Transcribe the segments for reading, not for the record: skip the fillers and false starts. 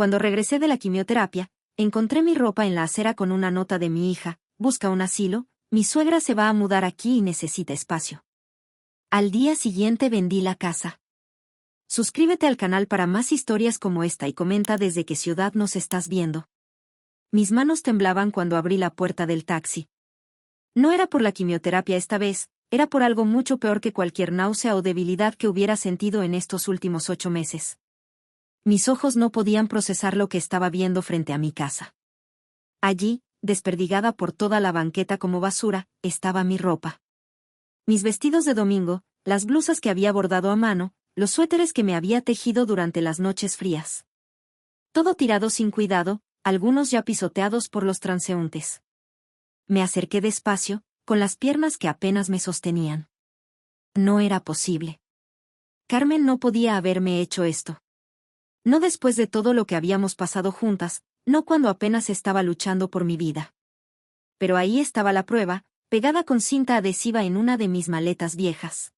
Cuando regresé de la quimioterapia, encontré mi ropa en la acera con una nota de mi hija: busca un asilo, mi suegra se va a mudar aquí y necesita espacio. Al día siguiente vendí la casa. Suscríbete al canal para más historias como esta y comenta desde qué ciudad nos estás viendo. Mis manos temblaban cuando abrí la puerta del taxi. No era por la quimioterapia esta vez, era por algo mucho peor que cualquier náusea o debilidad que hubiera sentido en estos últimos 8 meses. Mis ojos no podían procesar lo que estaba viendo frente a mi casa. Allí, desperdigada por toda la banqueta como basura, estaba mi ropa. Mis vestidos de domingo, las blusas que había bordado a mano, los suéteres que me había tejido durante las noches frías. Todo tirado sin cuidado, algunos ya pisoteados por los transeúntes. Me acerqué despacio, con las piernas que apenas me sostenían. No era posible. Carmen no podía haberme hecho esto. No después de todo lo que habíamos pasado juntas, no cuando apenas estaba luchando por mi vida. Pero ahí estaba la prueba, pegada con cinta adhesiva en una de mis maletas viejas.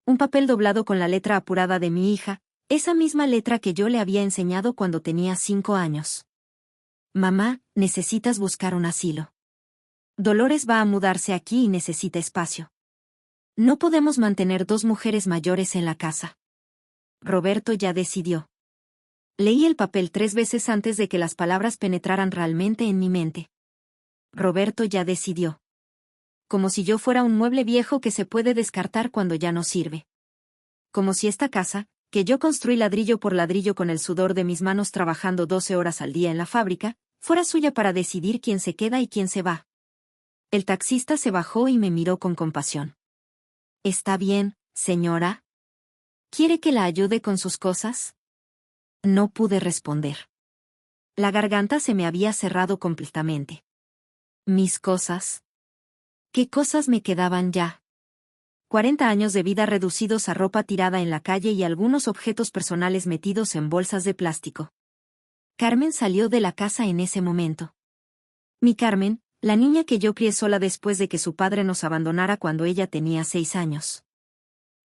Un papel doblado con la letra apurada de mi hija, esa misma letra que yo le había enseñado cuando tenía 5 años. Mamá, necesitas buscar un asilo. Dolores va a mudarse aquí y necesita espacio. No podemos mantener 2 mujeres mayores en la casa. Roberto ya decidió. Leí el papel 3 veces antes de que las palabras penetraran realmente en mi mente. Roberto ya decidió. Como si yo fuera un mueble viejo que se puede descartar cuando ya no sirve. Como si esta casa, que yo construí ladrillo por ladrillo con el sudor de mis manos trabajando 12 horas al día en la fábrica, fuera suya para decidir quién se queda y quién se va. El taxista se bajó y me miró con compasión. ¿Está bien, señora? ¿Quiere que la ayude con sus cosas? No pude responder. La garganta se me había cerrado completamente. ¿Mis cosas? ¿Qué cosas me quedaban ya? 40 años de vida reducidos a ropa tirada en la calle y algunos objetos personales metidos en bolsas de plástico. Carmen salió de la casa en ese momento. Mi Carmen, la niña que yo crié sola después de que su padre nos abandonara cuando ella tenía 6 años.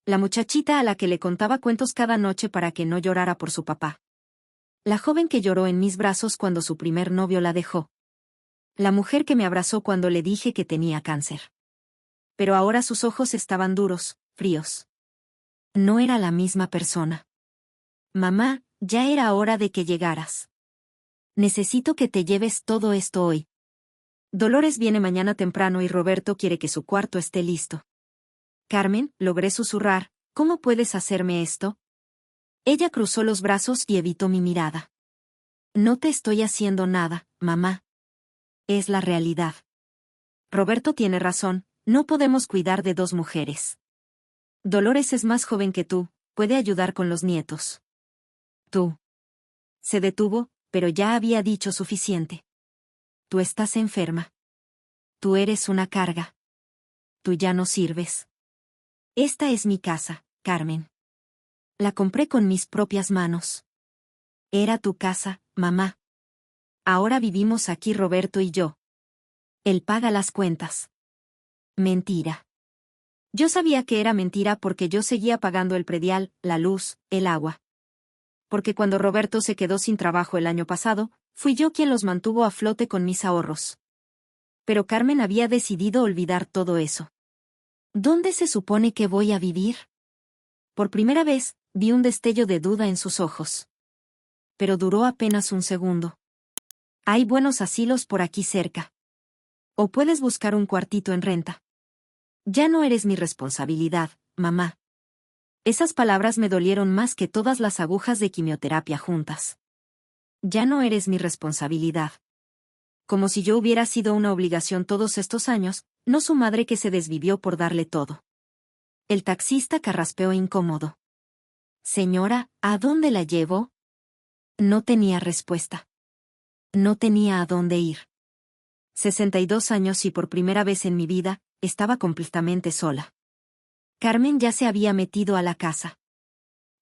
La muchachita a la que le contaba cuentos cada noche para que no llorara por su papá. La joven que lloró en mis brazos cuando su primer novio la dejó. La mujer que me abrazó cuando le dije que tenía cáncer. Pero ahora sus ojos estaban duros, fríos. No era la misma persona. Mamá, ya era hora de que llegaras. Necesito que te lleves todo esto hoy. Dolores viene mañana temprano y Roberto quiere que su cuarto esté listo. Carmen, logré susurrar, ¿cómo puedes hacerme esto? Ella cruzó los brazos y evitó mi mirada. No te estoy haciendo nada, mamá. Es la realidad. Roberto tiene razón, no podemos cuidar de 2 mujeres. Dolores es más joven que tú, puede ayudar con los nietos. Tú. Se detuvo, pero ya había dicho suficiente. Tú estás enferma. Tú eres una carga. Tú ya no sirves. Esta es mi casa, Carmen. La compré con mis propias manos. Era tu casa, mamá. Ahora vivimos aquí Roberto y yo. Él paga las cuentas. Mentira. Yo sabía que era mentira porque yo seguía pagando el predial, la luz, el agua. Porque cuando Roberto se quedó sin trabajo el año pasado, fui yo quien los mantuvo a flote con mis ahorros. Pero Carmen había decidido olvidar todo eso. ¿Dónde se supone que voy a vivir? Por primera vez, vi un destello de duda en sus ojos. Pero duró apenas un segundo. Hay buenos asilos por aquí cerca. O puedes buscar un cuartito en renta. Ya no eres mi responsabilidad, mamá. Esas palabras me dolieron más que todas las agujas de quimioterapia juntas. Ya no eres mi responsabilidad. Como si yo hubiera sido una obligación todos estos años, no su madre que se desvivió por darle todo. El taxista carraspeó incómodo. Señora, ¿a dónde la llevo? No tenía respuesta. No tenía a dónde ir. 62 años y por primera vez en mi vida, estaba completamente sola. Carmen ya se había metido a la casa.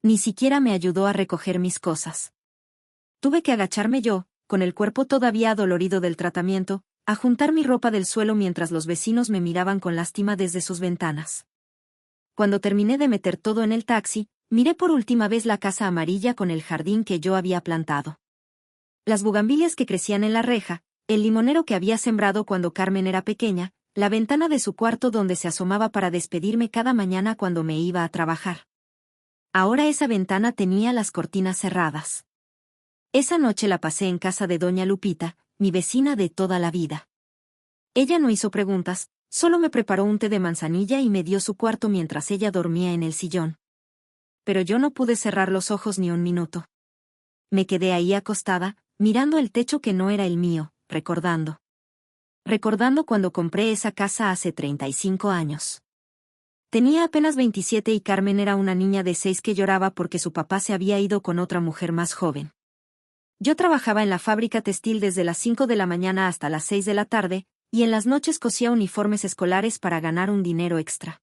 Ni siquiera me ayudó a recoger mis cosas. Tuve que agacharme yo, con el cuerpo todavía adolorido del tratamiento, a juntar mi ropa del suelo mientras los vecinos me miraban con lástima desde sus ventanas. Cuando terminé de meter todo en el taxi, miré por última vez la casa amarilla con el jardín que yo había plantado. Las bugambilias que crecían en la reja, el limonero que había sembrado cuando Carmen era pequeña, la ventana de su cuarto donde se asomaba para despedirme cada mañana cuando me iba a trabajar. Ahora esa ventana tenía las cortinas cerradas. Esa noche la pasé en casa de doña Lupita, mi vecina de toda la vida. Ella no hizo preguntas, solo me preparó un té de manzanilla y me dio su cuarto mientras ella dormía en el sillón. Pero yo no pude cerrar los ojos ni un minuto. Me quedé ahí acostada, mirando el techo que no era el mío, recordando. Recordando cuando compré esa casa hace 35 años. Tenía apenas 27 y Carmen era una niña de 6 que lloraba porque su papá se había ido con otra mujer más joven. Yo trabajaba en la fábrica textil desde las 5 de la mañana hasta las 6 de la tarde, y en las noches cosía uniformes escolares para ganar un dinero extra.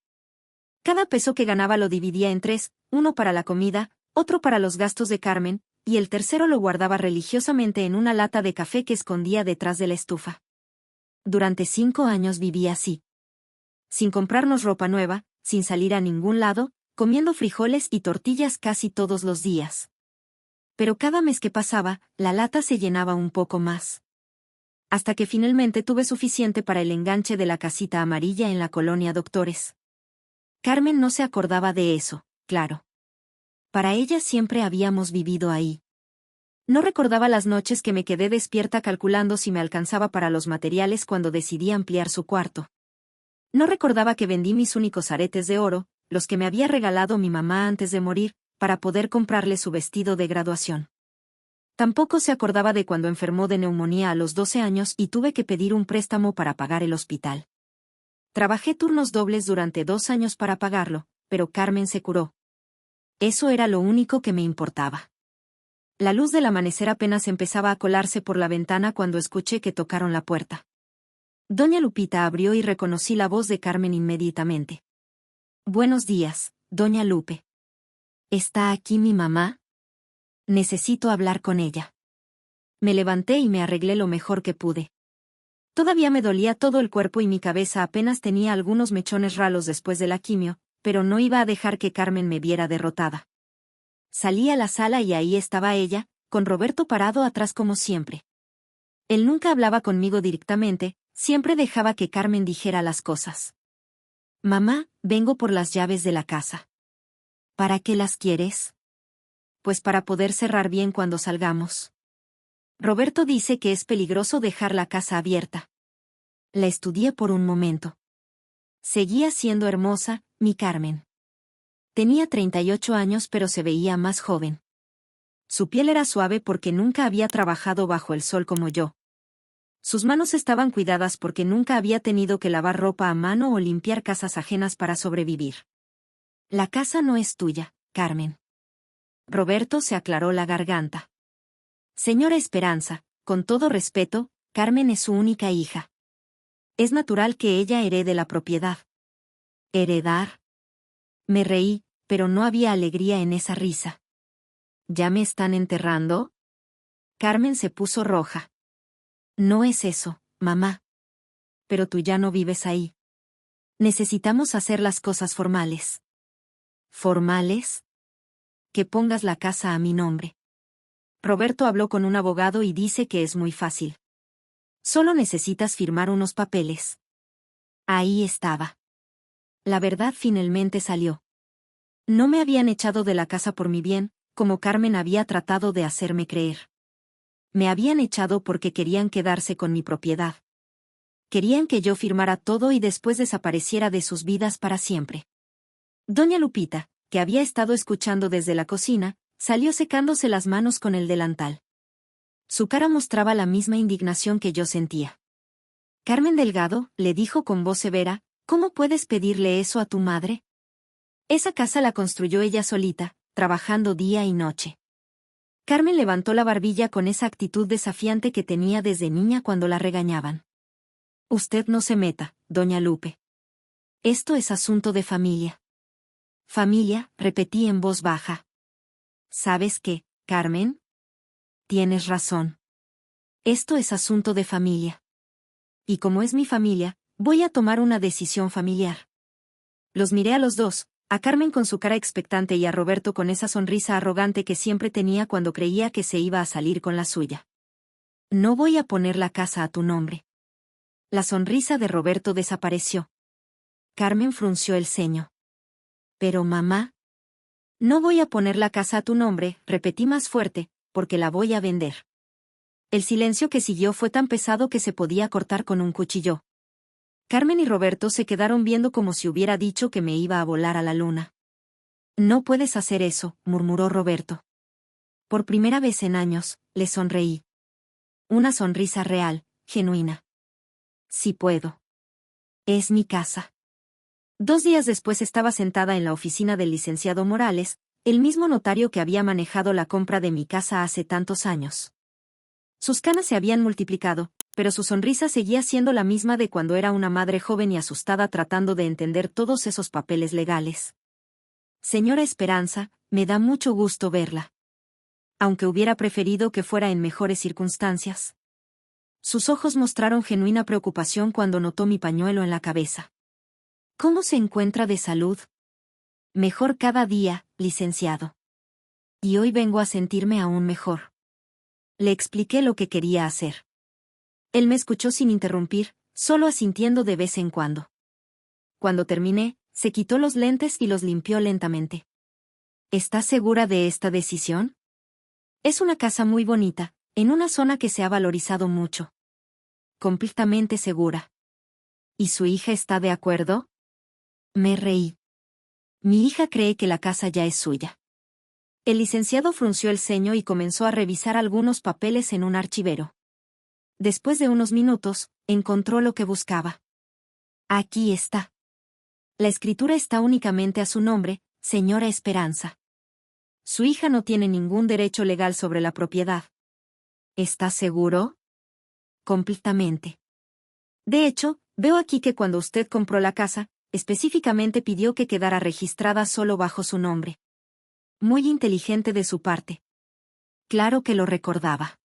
Cada peso que ganaba lo dividía en 3, uno para la comida, otro para los gastos de Carmen, y el tercero lo guardaba religiosamente en una lata de café que escondía detrás de la estufa. Durante 5 años viví así. Sin comprarnos ropa nueva, sin salir a ningún lado, comiendo frijoles y tortillas casi todos los días. Pero cada mes que pasaba, la lata se llenaba un poco más. Hasta que finalmente tuve suficiente para el enganche de la casita amarilla en la colonia Doctores. Carmen no se acordaba de eso, claro. Para ella siempre habíamos vivido ahí. No recordaba las noches que me quedé despierta calculando si me alcanzaba para los materiales cuando decidí ampliar su cuarto. No recordaba que vendí mis únicos aretes de oro, los que me había regalado mi mamá antes de morir, para poder comprarle su vestido de graduación. Tampoco se acordaba de cuando enfermó de neumonía a los 12 años y tuve que pedir un préstamo para pagar el hospital. Trabajé turnos dobles durante 2 años para pagarlo, pero Carmen se curó. Eso era lo único que me importaba. La luz del amanecer apenas empezaba a colarse por la ventana cuando escuché que tocaron la puerta. Doña Lupita abrió y reconocí la voz de Carmen inmediatamente. Buenos días, doña Lupe. ¿Está aquí mi mamá? Necesito hablar con ella. Me levanté y me arreglé lo mejor que pude. Todavía me dolía todo el cuerpo y mi cabeza apenas tenía algunos mechones ralos después de la quimio, pero no iba a dejar que Carmen me viera derrotada. Salí a la sala y ahí estaba ella, con Roberto parado atrás como siempre. Él nunca hablaba conmigo directamente, siempre dejaba que Carmen dijera las cosas. Mamá, vengo por las llaves de la casa. ¿Para qué las quieres? Pues para poder cerrar bien cuando salgamos. Roberto dice que es peligroso dejar la casa abierta. La estudié por un momento. Seguía siendo hermosa, mi Carmen. Tenía 38 años pero se veía más joven. Su piel era suave porque nunca había trabajado bajo el sol como yo. Sus manos estaban cuidadas porque nunca había tenido que lavar ropa a mano o limpiar casas ajenas para sobrevivir. La casa no es tuya, Carmen. Roberto se aclaró la garganta. Señora Esperanza, con todo respeto, Carmen es su única hija. Es natural que ella herede la propiedad. ¿Heredar? Me reí, pero no había alegría en esa risa. ¿Ya me están enterrando? Carmen se puso roja. No es eso, mamá. Pero tú ya no vives ahí. Necesitamos hacer las cosas formales. ¿Formales? Que pongas la casa a mi nombre. Roberto habló con un abogado y dice que es muy fácil. Solo necesitas firmar unos papeles. Ahí estaba. La verdad finalmente salió. No me habían echado de la casa por mi bien, como Carmen había tratado de hacerme creer. Me habían echado porque querían quedarse con mi propiedad. Querían que yo firmara todo y después desapareciera de sus vidas para siempre. Doña Lupita, que había estado escuchando desde la cocina, salió secándose las manos con el delantal. Su cara mostraba la misma indignación que yo sentía. Carmen Delgado, le dijo con voz severa, ¿cómo puedes pedirle eso a tu madre? Esa casa la construyó ella solita, trabajando día y noche. Carmen levantó la barbilla con esa actitud desafiante que tenía desde niña cuando la regañaban. Usted no se meta, doña Lupe. Esto es asunto de familia. Familia, repetí en voz baja. ¿Sabes qué, Carmen? Tienes razón. Esto es asunto de familia. Y como es mi familia, voy a tomar una decisión familiar. Los miré a los dos, a Carmen con su cara expectante y a Roberto con esa sonrisa arrogante que siempre tenía cuando creía que se iba a salir con la suya. No voy a poner la casa a tu nombre. La sonrisa de Roberto desapareció. Carmen frunció el ceño. Pero mamá. No voy a poner la casa a tu nombre, repetí más fuerte, porque la voy a vender. El silencio que siguió fue tan pesado que se podía cortar con un cuchillo. Carmen y Roberto se quedaron viendo como si hubiera dicho que me iba a volar a la luna. No puedes hacer eso, murmuró Roberto. Por primera vez en años, le sonreí. Una sonrisa real, genuina. Sí puedo. Es mi casa. 2 días después estaba sentada en la oficina del licenciado Morales, el mismo notario que había manejado la compra de mi casa hace tantos años. Sus canas se habían multiplicado, pero su sonrisa seguía siendo la misma de cuando era una madre joven y asustada tratando de entender todos esos papeles legales. Señora Esperanza, me da mucho gusto verla. Aunque hubiera preferido que fuera en mejores circunstancias. Sus ojos mostraron genuina preocupación cuando notó mi pañuelo en la cabeza. ¿Cómo se encuentra de salud? Mejor cada día, licenciado. Y hoy vengo a sentirme aún mejor. Le expliqué lo que quería hacer. Él me escuchó sin interrumpir, solo asintiendo de vez en cuando. Cuando terminé, se quitó los lentes y los limpió lentamente. ¿Estás segura de esta decisión? Es una casa muy bonita, en una zona que se ha valorizado mucho. Completamente segura. ¿Y su hija está de acuerdo? Me reí. Mi hija cree que la casa ya es suya. El licenciado frunció el ceño y comenzó a revisar algunos papeles en un archivero. Después de unos minutos, encontró lo que buscaba. Aquí está. La escritura está únicamente a su nombre, señora Esperanza. Su hija no tiene ningún derecho legal sobre la propiedad. ¿Estás seguro? Completamente. De hecho, veo aquí que cuando usted compró la casa, específicamente pidió que quedara registrada solo bajo su nombre. Muy inteligente de su parte. Claro que lo recordaba.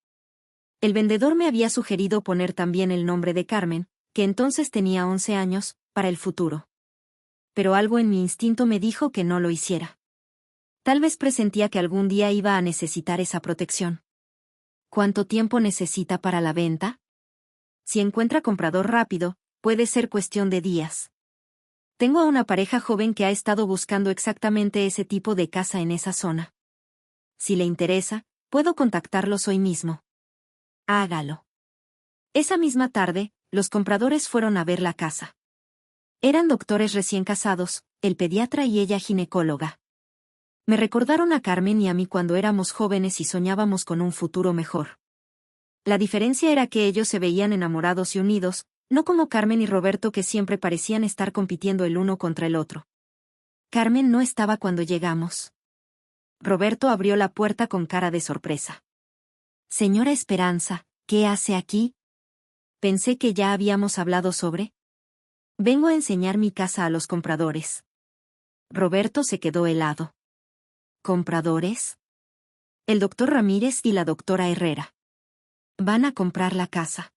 El vendedor me había sugerido poner también el nombre de Carmen, que entonces tenía 11 años, para el futuro. Pero algo en mi instinto me dijo que no lo hiciera. Tal vez presentía que algún día iba a necesitar esa protección. ¿Cuánto tiempo necesita para la venta? Si encuentra comprador rápido, puede ser cuestión de días. Tengo a una pareja joven que ha estado buscando exactamente ese tipo de casa en esa zona. Si le interesa, puedo contactarlos hoy mismo. Hágalo. Esa misma tarde, los compradores fueron a ver la casa. Eran doctores recién casados, el pediatra y ella ginecóloga. Me recordaron a Carmen y a mí cuando éramos jóvenes y soñábamos con un futuro mejor. La diferencia era que ellos se veían enamorados y unidos, no como Carmen y Roberto que siempre parecían estar compitiendo el uno contra el otro. Carmen no estaba cuando llegamos. Roberto abrió la puerta con cara de sorpresa. Señora Esperanza, ¿qué hace aquí? Pensé que ya habíamos hablado sobre. Vengo a enseñar mi casa a los compradores. Roberto se quedó helado. ¿Compradores? El doctor Ramírez y la doctora Herrera. Van a comprar la casa.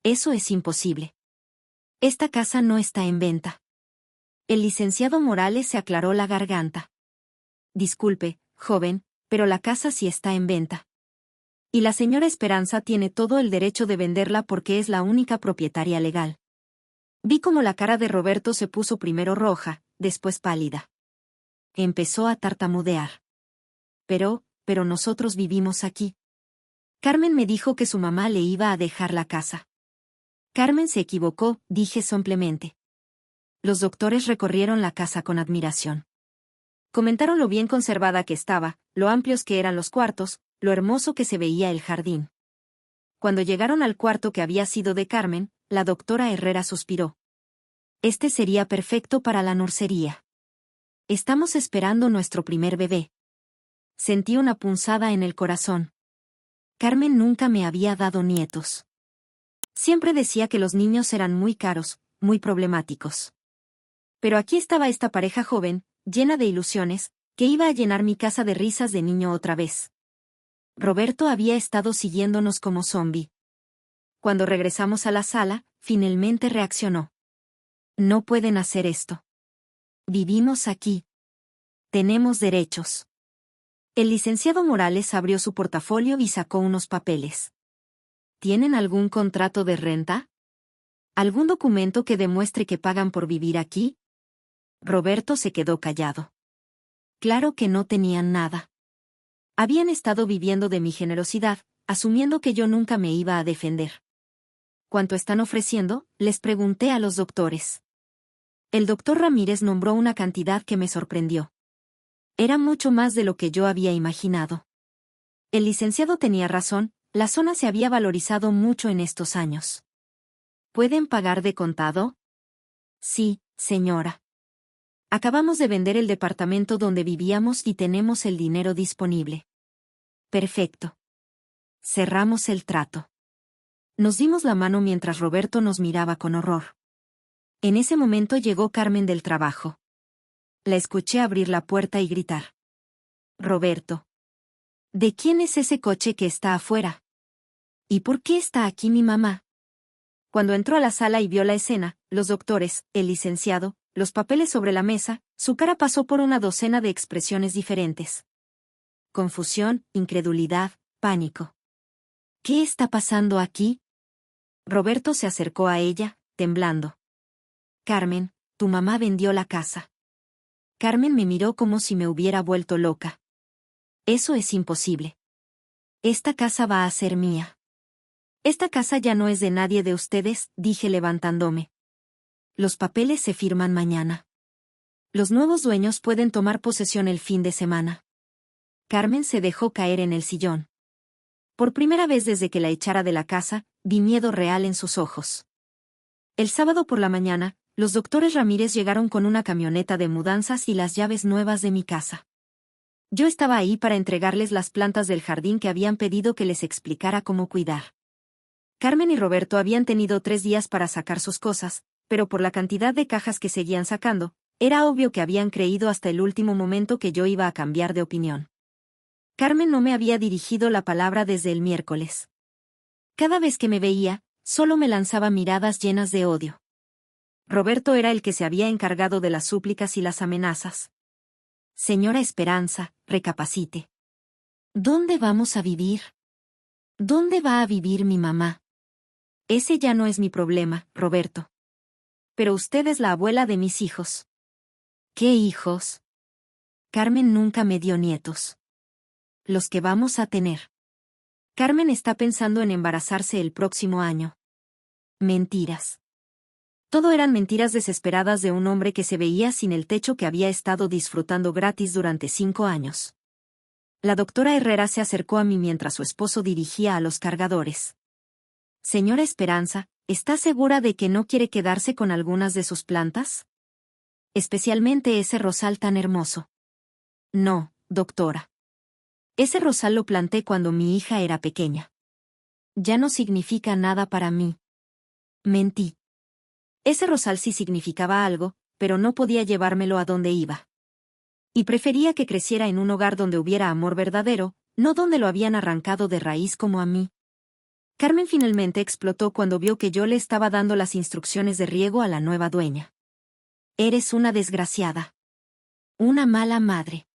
Eso es imposible. Esta casa no está en venta. El licenciado Morales se aclaró la garganta. Disculpe, joven, pero la casa sí está en venta. Y la señora Esperanza tiene todo el derecho de venderla porque es la única propietaria legal. Vi cómo la cara de Roberto se puso primero roja, después pálida. Empezó a tartamudear. Pero nosotros vivimos aquí. Carmen me dijo que su mamá le iba a dejar la casa. Carmen se equivocó, dije somplemente. Los doctores recorrieron la casa con admiración. Comentaron lo bien conservada que estaba, lo amplios que eran los cuartos, lo hermoso que se veía el jardín. Cuando llegaron al cuarto que había sido de Carmen, la doctora Herrera suspiró. Este sería perfecto para la nursería. Estamos esperando nuestro primer bebé. Sentí una punzada en el corazón. Carmen nunca me había dado nietos. Siempre decía que los niños eran muy caros, muy problemáticos. Pero aquí estaba esta pareja joven, llena de ilusiones, que iba a llenar mi casa de risas de niño otra vez. Roberto había estado siguiéndonos como zombi. Cuando regresamos a la sala, finalmente reaccionó. No pueden hacer esto. Vivimos aquí. Tenemos derechos. El licenciado Morales abrió su portafolio y sacó unos papeles. ¿Tienen algún contrato de renta? ¿Algún documento que demuestre que pagan por vivir aquí? Roberto se quedó callado. Claro que no tenían nada. Habían estado viviendo de mi generosidad, asumiendo que yo nunca me iba a defender. ¿Cuánto están ofreciendo?, les pregunté a los doctores. El doctor Ramírez nombró una cantidad que me sorprendió. Era mucho más de lo que yo había imaginado. El licenciado tenía razón, la zona se había valorizado mucho en estos años. ¿Pueden pagar de contado? Sí, señora. Acabamos de vender el departamento donde vivíamos y tenemos el dinero disponible. Perfecto. Cerramos el trato. Nos dimos la mano mientras Roberto nos miraba con horror. En ese momento llegó Carmen del trabajo. La escuché abrir la puerta y gritar. Roberto. ¿De quién es ese coche que está afuera? ¿Y por qué está aquí mi mamá? Cuando entró a la sala y vio la escena, los doctores, el licenciado, los papeles sobre la mesa, su cara pasó por una docena de expresiones diferentes. Confusión, incredulidad, pánico. ¿Qué está pasando aquí? Roberto se acercó a ella, temblando. Carmen, tu mamá vendió la casa. Carmen me miró como si me hubiera vuelto loca. Eso es imposible. Esta casa va a ser mía. Esta casa ya no es de nadie de ustedes, dije levantándome. Los papeles se firman mañana. Los nuevos dueños pueden tomar posesión el fin de semana. Carmen se dejó caer en el sillón. Por primera vez desde que la echara de la casa, vi miedo real en sus ojos. El sábado por la mañana, los doctores Ramírez llegaron con una camioneta de mudanzas y las llaves nuevas de mi casa. Yo estaba ahí para entregarles las plantas del jardín que habían pedido que les explicara cómo cuidar. Carmen y Roberto habían tenido 3 días para sacar sus cosas, pero por la cantidad de cajas que seguían sacando, era obvio que habían creído hasta el último momento que yo iba a cambiar de opinión. Carmen no me había dirigido la palabra desde el miércoles. Cada vez que me veía, solo me lanzaba miradas llenas de odio. Roberto era el que se había encargado de las súplicas y las amenazas. Señora Esperanza, recapacite. ¿Dónde vamos a vivir? ¿Dónde va a vivir mi mamá? Ese ya no es mi problema, Roberto. Pero usted es la abuela de mis hijos. ¿Qué hijos? Carmen nunca me dio nietos. Los que vamos a tener. Carmen está pensando en embarazarse el próximo año. Mentiras. Todo eran mentiras desesperadas de un hombre que se veía sin el techo que había estado disfrutando gratis durante 5 años. La doctora Herrera se acercó a mí mientras su esposo dirigía a los cargadores. Señora Esperanza, ¿está segura de que no quiere quedarse con algunas de sus plantas? Especialmente ese rosal tan hermoso. No, doctora. Ese rosal lo planté cuando mi hija era pequeña. Ya no significa nada para mí. Mentí. Ese rosal sí significaba algo, pero no podía llevármelo a donde iba. Y prefería que creciera en un hogar donde hubiera amor verdadero, no donde lo habían arrancado de raíz como a mí. Carmen finalmente explotó cuando vio que yo le estaba dando las instrucciones de riego a la nueva dueña. Eres una desgraciada. Una mala madre.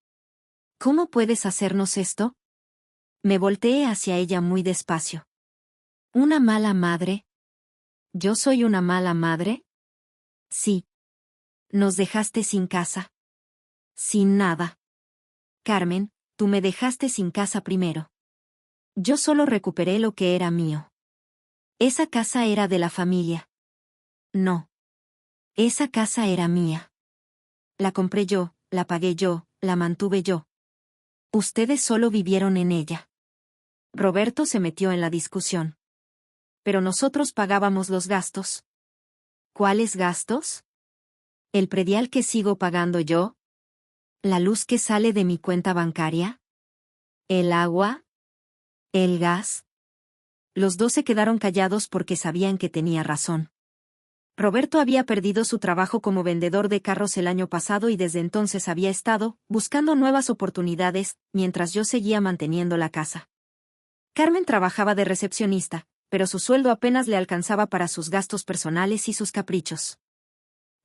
¿Cómo puedes hacernos esto? Me volteé hacia ella muy despacio. ¿Una mala madre? ¿Yo soy una mala madre? Sí. Nos dejaste sin casa. Sin nada. Carmen, tú me dejaste sin casa primero. Yo solo recuperé lo que era mío. Esa casa era de la familia. No. Esa casa era mía. La compré yo, la pagué yo, la mantuve yo. Ustedes solo vivieron en ella. Roberto se metió en la discusión. Pero nosotros pagábamos los gastos. ¿Cuáles gastos? ¿El predial que sigo pagando yo? ¿La luz que sale de mi cuenta bancaria? ¿El agua? ¿El gas? Los dos se quedaron callados porque sabían que tenía razón. Roberto había perdido su trabajo como vendedor de carros el año pasado y desde entonces había estado buscando nuevas oportunidades, mientras yo seguía manteniendo la casa. Carmen trabajaba de recepcionista, pero su sueldo apenas le alcanzaba para sus gastos personales y sus caprichos.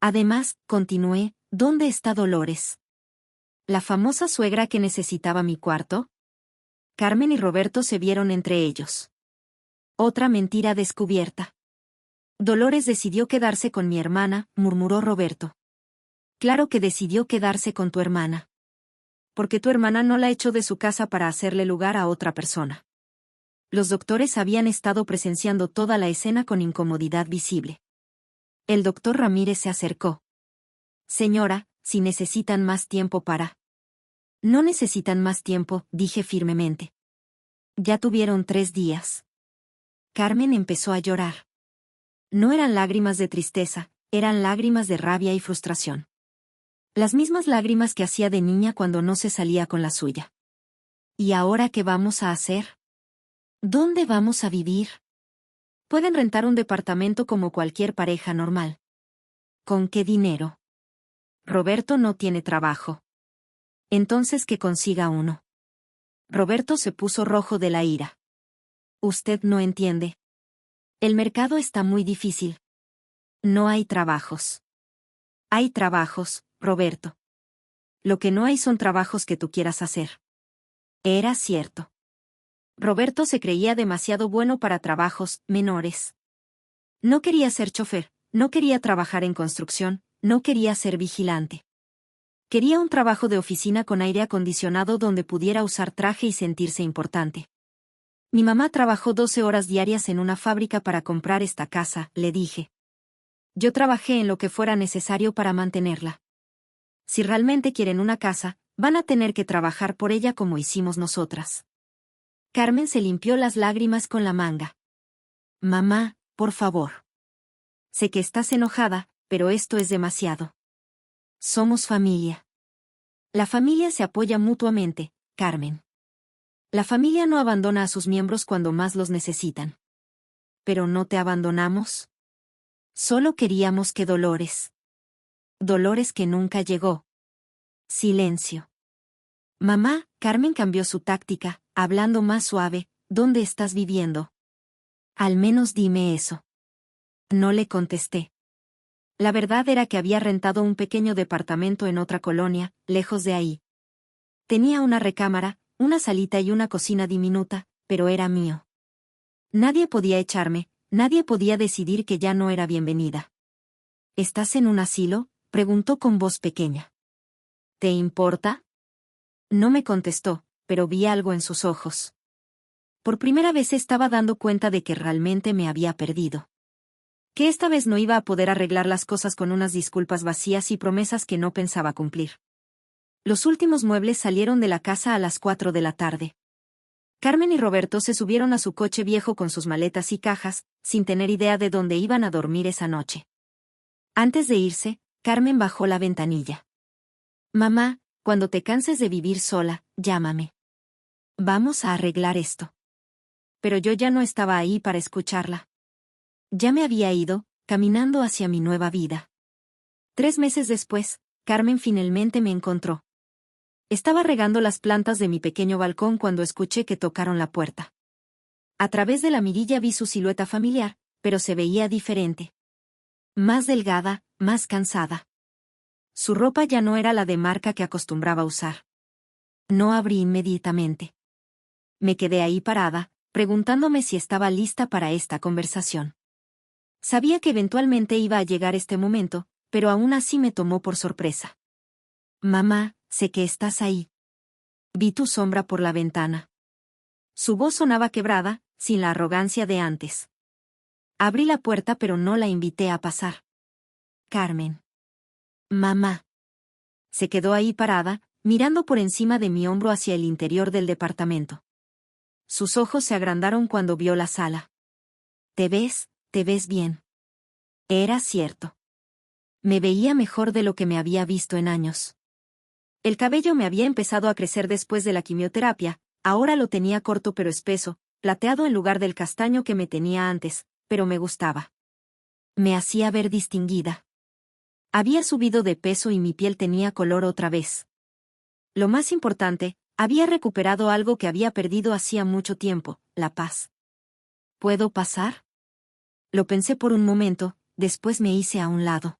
Además, continué, ¿dónde está Dolores? ¿La famosa suegra que necesitaba mi cuarto? Carmen y Roberto se vieron entre ellos. Otra mentira descubierta. Dolores decidió quedarse con mi hermana, murmuró Roberto. Claro que decidió quedarse con tu hermana. Porque tu hermana no la echó de su casa para hacerle lugar a otra persona. Los doctores habían estado presenciando toda la escena con incomodidad visible. El doctor Ramírez se acercó. Señora, si necesitan más tiempo para... No necesitan más tiempo, dije firmemente. Ya tuvieron 3 días. Carmen empezó a llorar. No eran lágrimas de tristeza, eran lágrimas de rabia y frustración. Las mismas lágrimas que hacía de niña cuando no se salía con la suya. ¿Y ahora qué vamos a hacer? ¿Dónde vamos a vivir? Pueden rentar un departamento como cualquier pareja normal. ¿Con qué dinero? Roberto no tiene trabajo. Entonces que consiga uno. Roberto se puso rojo de la ira. Usted no entiende. El mercado está muy difícil. No hay trabajos. Hay trabajos, Roberto. Lo que no hay son trabajos que tú quieras hacer. Era cierto. Roberto se creía demasiado bueno para trabajos menores. No quería ser chofer, no quería trabajar en construcción, no quería ser vigilante. Quería un trabajo de oficina con aire acondicionado donde pudiera usar traje y sentirse importante. Mi mamá trabajó 12 horas diarias en una fábrica para comprar esta casa, le dije. Yo trabajé en lo que fuera necesario para mantenerla. Si realmente quieren una casa, van a tener que trabajar por ella como hicimos nosotras. Carmen se limpió las lágrimas con la manga. Mamá, por favor. Sé que estás enojada, pero esto es demasiado. Somos familia. La familia se apoya mutuamente, Carmen. La familia no abandona a sus miembros cuando más los necesitan. ¿Pero no te abandonamos? Solo queríamos que Dolores. Dolores que nunca llegó. Silencio. Mamá, Carmen cambió su táctica, hablando más suave. ¿Dónde estás viviendo? Al menos dime eso. No le contesté. La verdad era que había rentado un pequeño departamento en otra colonia, lejos de ahí. Tenía una recámara, una salita y una cocina diminuta, pero era mío. Nadie podía echarme, nadie podía decidir que ya no era bienvenida. ¿Estás en un asilo?, preguntó con voz pequeña. ¿Te importa? No me contestó, pero vi algo en sus ojos. Por primera vez estaba dando cuenta de que realmente me había perdido. Que esta vez no iba a poder arreglar las cosas con unas disculpas vacías y promesas que no pensaba cumplir. Los últimos muebles salieron de la casa a las 4 de la tarde. Carmen y Roberto se subieron a su coche viejo con sus maletas y cajas, sin tener idea de dónde iban a dormir esa noche. Antes de irse, Carmen bajó la ventanilla. Mamá, cuando te canses de vivir sola, llámame. Vamos a arreglar esto. Pero yo ya no estaba ahí para escucharla. Ya me había ido, caminando hacia mi nueva vida. 3 meses después, Carmen finalmente me encontró. Estaba regando las plantas de mi pequeño balcón cuando escuché que tocaron la puerta. A través de la mirilla vi su silueta familiar, pero se veía diferente. Más delgada, más cansada. Su ropa ya no era la de marca que acostumbraba usar. No abrí inmediatamente. Me quedé ahí parada, preguntándome si estaba lista para esta conversación. Sabía que eventualmente iba a llegar este momento, pero aún así me tomó por sorpresa. Mamá, sé que estás ahí. Vi tu sombra por la ventana. Su voz sonaba quebrada, sin la arrogancia de antes. Abrí la puerta pero no la invité a pasar. Carmen. Mamá. Se quedó ahí parada, mirando por encima de mi hombro hacia el interior del departamento. Sus ojos se agrandaron cuando vio la sala. Te ves bien. Era cierto. Me veía mejor de lo que me había visto en años. El cabello me había empezado a crecer después de la quimioterapia, ahora lo tenía corto pero espeso, plateado en lugar del castaño que me tenía antes, pero me gustaba. Me hacía ver distinguida. Había subido de peso y mi piel tenía color otra vez. Lo más importante, había recuperado algo que había perdido hacía mucho tiempo, la paz. ¿Puedo pasar? Lo pensé por un momento, después me hice a un lado.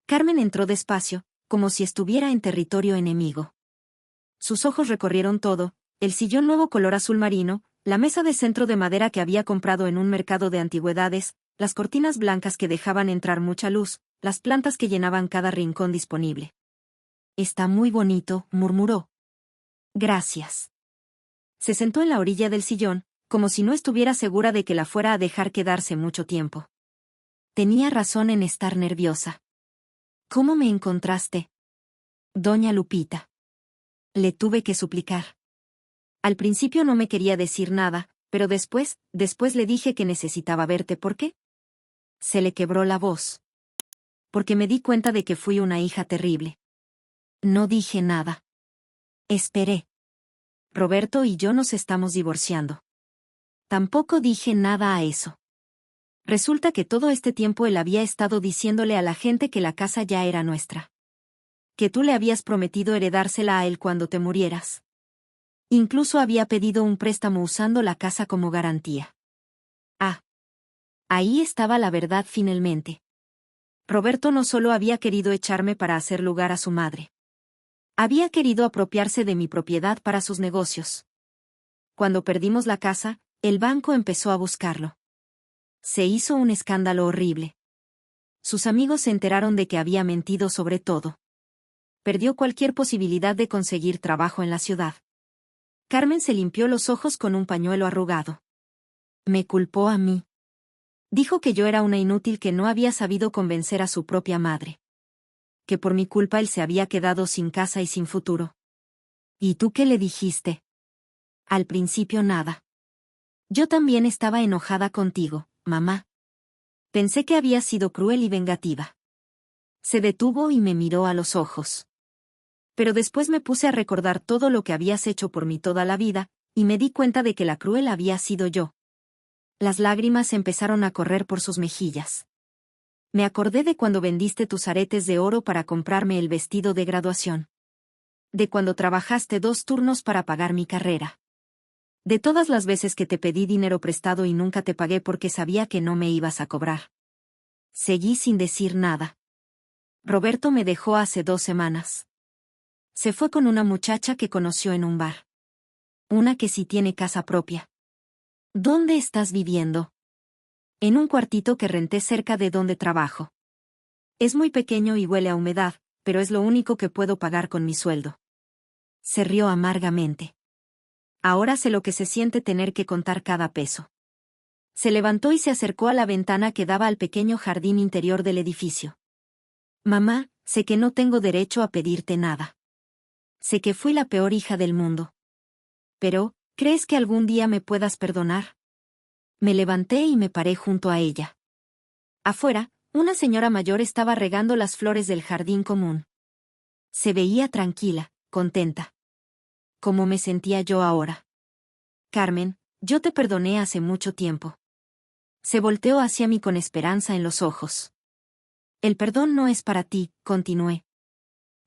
Carmen entró despacio, como si estuviera en territorio enemigo. Sus ojos recorrieron todo, el sillón nuevo color azul marino, La mesa de centro de madera que había comprado en un mercado de antigüedades, las cortinas blancas que dejaban entrar mucha luz, las plantas que llenaban cada rincón disponible. Está muy bonito, murmuró. Gracias. Se sentó en la orilla del sillón, como si no estuviera segura de que la fuera a dejar quedarse mucho tiempo. Tenía razón en estar nerviosa. ¿Cómo me encontraste? Doña Lupita. Le tuve que suplicar. Al principio no me quería decir nada, pero después le dije que necesitaba verte. ¿Por qué? Se le quebró la voz. Porque me di cuenta de que fui una hija terrible. No dije nada. Esperé. Roberto y yo nos estamos divorciando. Tampoco dije nada a eso. Resulta que todo este tiempo él había estado diciéndole a la gente que la casa ya era nuestra. Que tú le habías prometido heredársela a él cuando te murieras. Incluso había pedido un préstamo usando la casa como garantía. Ah. Ahí estaba la verdad finalmente. Roberto no solo había querido echarme para hacer lugar a su madre. Había querido apropiarse de mi propiedad para sus negocios. Cuando perdimos la casa, el banco empezó a buscarlo. Se hizo un escándalo horrible. Sus amigos se enteraron de que había mentido sobre todo. Perdió cualquier posibilidad de conseguir trabajo en la ciudad. Carmen se limpió los ojos con un pañuelo arrugado. Me culpó a mí. Dijo que yo era una inútil que no había sabido convencer a su propia madre. Que por mi culpa él se había quedado sin casa y sin futuro. ¿Y tú qué le dijiste? Al principio nada. Yo también estaba enojada contigo, mamá. Pensé que había sido cruel y vengativa. Se detuvo y me miró a los ojos. Pero después me puse a recordar todo lo que habías hecho por mí toda la vida, y me di cuenta de que la cruel había sido yo. Las lágrimas empezaron a correr por sus mejillas. Me acordé de cuando vendiste tus aretes de oro para comprarme el vestido de graduación. De cuando trabajaste 2 turnos para pagar mi carrera. De todas las veces que te pedí dinero prestado y nunca te pagué porque sabía que no me ibas a cobrar. Seguí sin decir nada. Roberto me dejó hace 2 semanas. Se fue con una muchacha que conoció en un bar. Una que sí tiene casa propia. ¿Dónde estás viviendo? En un cuartito que renté cerca de donde trabajo. Es muy pequeño y huele a humedad, pero es lo único que puedo pagar con mi sueldo. Se rió amargamente. Ahora sé lo que se siente tener que contar cada peso. Se levantó y se acercó a la ventana que daba al pequeño jardín interior del edificio. Mamá, sé que no tengo derecho a pedirte nada. Sé que fui la peor hija del mundo. Pero, ¿crees que algún día me puedas perdonar? Me levanté y me paré junto a ella. Afuera, una señora mayor estaba regando las flores del jardín común. Se veía tranquila, contenta. ¿Cómo me sentía yo ahora? Carmen, yo te perdoné hace mucho tiempo. Se volteó hacia mí con esperanza en los ojos. El perdón no es para ti, continué.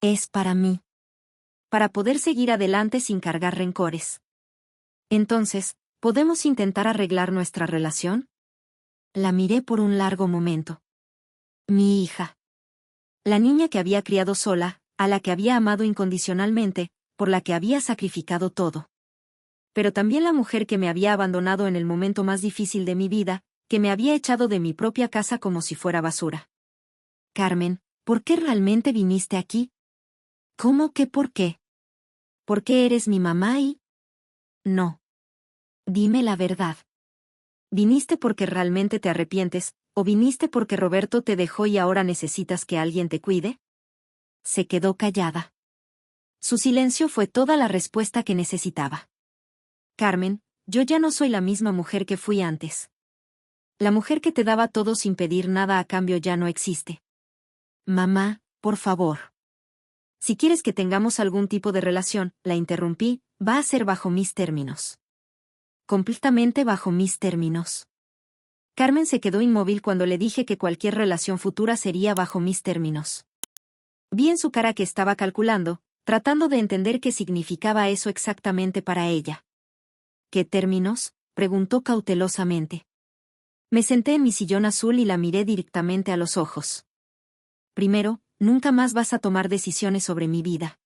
Es para mí. Para poder seguir adelante sin cargar rencores. Entonces, ¿podemos intentar arreglar nuestra relación? La miré por un largo momento. Mi hija. La niña que había criado sola, a la que había amado incondicionalmente, por la que había sacrificado todo. Pero también la mujer que me había abandonado en el momento más difícil de mi vida, que me había echado de mi propia casa como si fuera basura. Carmen, ¿por qué realmente viniste aquí? ¿Cómo que por qué? ¿Por qué eres mi mamá y...? No. Dime la verdad. ¿Viniste porque realmente te arrepientes, o viniste porque Roberto te dejó y ahora necesitas que alguien te cuide? Se quedó callada. Su silencio fue toda la respuesta que necesitaba. Carmen, yo ya no soy la misma mujer que fui antes. La mujer que te daba todo sin pedir nada a cambio ya no existe. Mamá, por favor. Si quieres que tengamos algún tipo de relación, la interrumpí, va a ser bajo mis términos. Completamente bajo mis términos. Carmen se quedó inmóvil cuando le dije que cualquier relación futura sería bajo mis términos. Vi en su cara que estaba calculando, tratando de entender qué significaba eso exactamente para ella. ¿Qué términos?, preguntó cautelosamente. Me senté en mi sillón azul y la miré directamente a los ojos. Primero, nunca más vas a tomar decisiones sobre mi vida.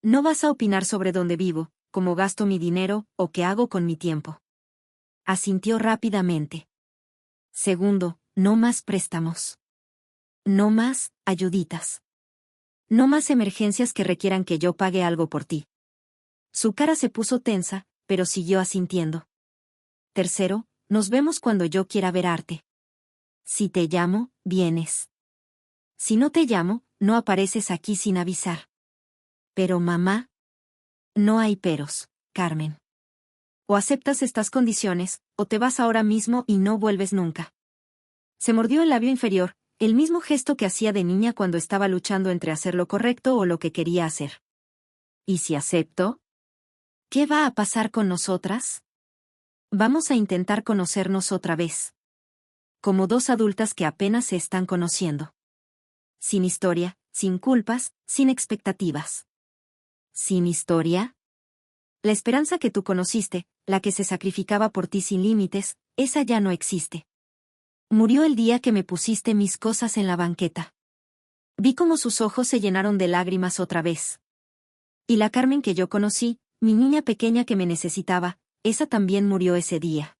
No vas a opinar sobre dónde vivo, cómo gasto mi dinero, o qué hago con mi tiempo. Asintió rápidamente. Segundo, no más préstamos. No más ayuditas. No más emergencias que requieran que yo pague algo por ti. Su cara se puso tensa, pero siguió asintiendo. Tercero, nos vemos cuando yo quiera verarte. Si te llamo, vienes. Si no te llamo, no apareces aquí sin avisar. Pero mamá. No hay peros, Carmen. O aceptas estas condiciones, o te vas ahora mismo y no vuelves nunca. Se mordió el labio inferior, el mismo gesto que hacía de niña cuando estaba luchando entre hacer lo correcto o lo que quería hacer. ¿Y si acepto? ¿Qué va a pasar con nosotras? Vamos a intentar conocernos otra vez. Como dos adultas que apenas se están conociendo. Sin historia, sin culpas, sin expectativas. ¿Sin historia? La esperanza que tú conociste, la que se sacrificaba por ti sin límites, esa ya no existe. Murió el día que me pusiste mis cosas en la banqueta. Vi cómo sus ojos se llenaron de lágrimas otra vez. Y la Carmen que yo conocí, mi niña pequeña que me necesitaba, esa también murió ese día.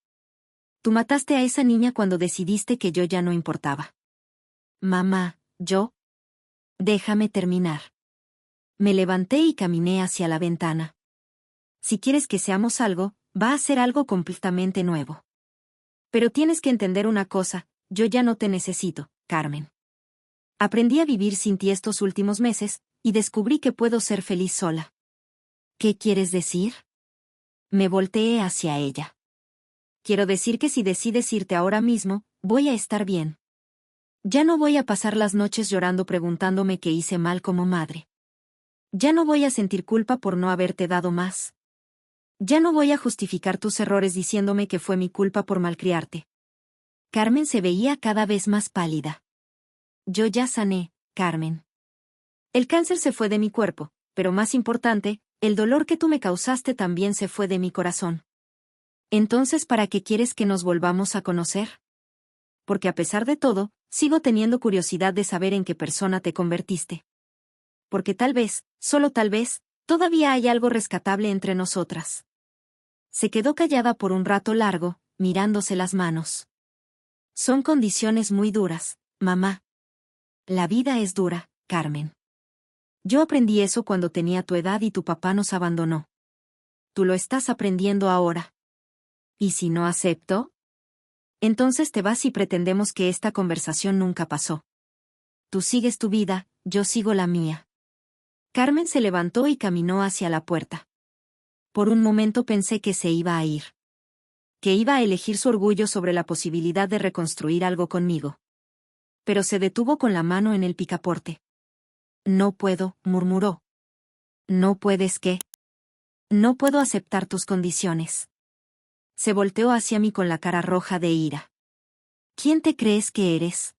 Tú mataste a esa niña cuando decidiste que yo ya no importaba. Mamá, yo. Déjame terminar. Me levanté y caminé hacia la ventana. Si quieres que seamos algo, va a ser algo completamente nuevo. Pero tienes que entender una cosa, yo ya no te necesito, Carmen. Aprendí a vivir sin ti estos últimos meses, y descubrí que puedo ser feliz sola. ¿Qué quieres decir? Me volteé hacia ella. Quiero decir que si decides irte ahora mismo, voy a estar bien. Ya no voy a pasar las noches llorando preguntándome qué hice mal como madre. Ya no voy a sentir culpa por no haberte dado más. Ya no voy a justificar tus errores diciéndome que fue mi culpa por malcriarte. Carmen se veía cada vez más pálida. Yo ya sané, Carmen. El cáncer se fue de mi cuerpo, pero más importante, el dolor que tú me causaste también se fue de mi corazón. Entonces, ¿para qué quieres que nos volvamos a conocer? Porque a pesar de todo, sigo teniendo curiosidad de saber en qué persona te convertiste. Porque tal vez, solo tal vez, todavía hay algo rescatable entre nosotras. Se quedó callada por un rato largo, mirándose las manos. Son condiciones muy duras, mamá. La vida es dura, Carmen. Yo aprendí eso cuando tenía tu edad y tu papá nos abandonó. Tú lo estás aprendiendo ahora. ¿Y si no acepto? Entonces te vas y pretendemos que esta conversación nunca pasó. Tú sigues tu vida, yo sigo la mía. Carmen se levantó y caminó hacia la puerta. Por un momento pensé que se iba a ir. Que iba a elegir su orgullo sobre la posibilidad de reconstruir algo conmigo. Pero se detuvo con la mano en el picaporte. No puedo, murmuró. ¿No puedes qué? No puedo aceptar tus condiciones. Se volteó hacia mí con la cara roja de ira. ¿Quién te crees que eres?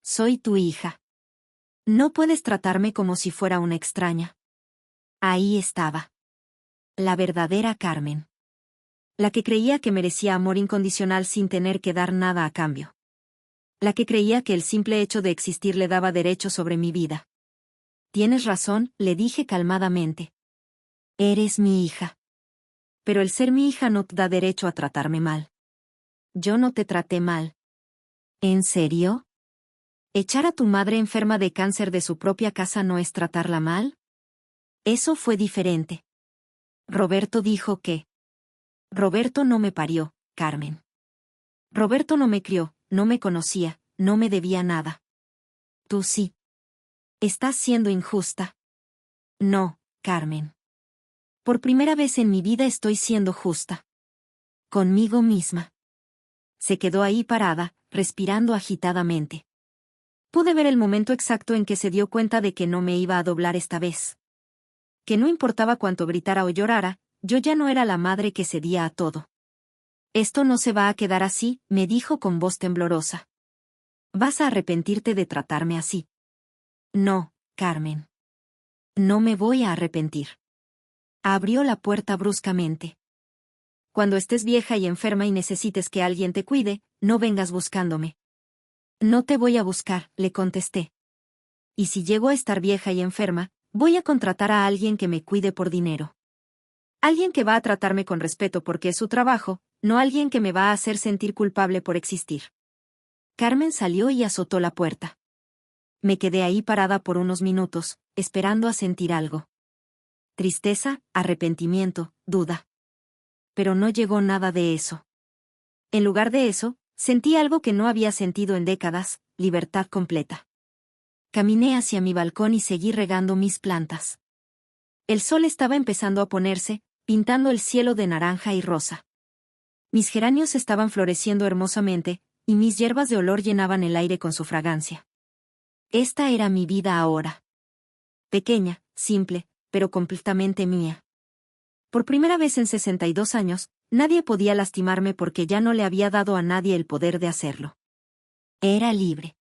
Soy tu hija. No puedes tratarme como si fuera una extraña. Ahí estaba. La verdadera Carmen. La que creía que merecía amor incondicional sin tener que dar nada a cambio. La que creía que el simple hecho de existir le daba derecho sobre mi vida. Tienes razón, le dije calmadamente. Eres mi hija. Pero el ser mi hija no te da derecho a tratarme mal. Yo no te traté mal. ¿En serio? ¿Echar a tu madre enferma de cáncer de su propia casa no es tratarla mal? Eso fue diferente. Roberto dijo que. Roberto no me parió, Carmen. Roberto no me crió, no me conocía, no me debía nada. Tú sí. Estás siendo injusta. No, Carmen. Por primera vez en mi vida estoy siendo justa. Conmigo misma. Se quedó ahí parada, respirando agitadamente. Pude ver el momento exacto en que se dio cuenta de que no me iba a doblar esta vez. Que no importaba cuánto gritara o llorara, yo ya no era la madre que cedía a todo. Esto no se va a quedar así, me dijo con voz temblorosa. Vas a arrepentirte de tratarme así. No, Carmen. No me voy a arrepentir. Abrió la puerta bruscamente. Cuando estés vieja y enferma y necesites que alguien te cuide, no vengas buscándome. No te voy a buscar, le contesté. Y si llego a estar vieja y enferma, voy a contratar a alguien que me cuide por dinero. Alguien que va a tratarme con respeto porque es su trabajo, no alguien que me va a hacer sentir culpable por existir. Carmen salió y azotó la puerta. Me quedé ahí parada por unos minutos, esperando a sentir algo. Tristeza, arrepentimiento, duda. Pero no llegó nada de eso. En lugar de eso, sentí algo que no había sentido en décadas, libertad completa. Caminé hacia mi balcón y seguí regando mis plantas. El sol estaba empezando a ponerse, pintando el cielo de naranja y rosa. Mis geranios estaban floreciendo hermosamente, y mis hierbas de olor llenaban el aire con su fragancia. Esta era mi vida ahora. Pequeña, simple, pero completamente mía. Por primera vez en 62 años, nadie podía lastimarme porque ya no le había dado a nadie el poder de hacerlo. Era libre.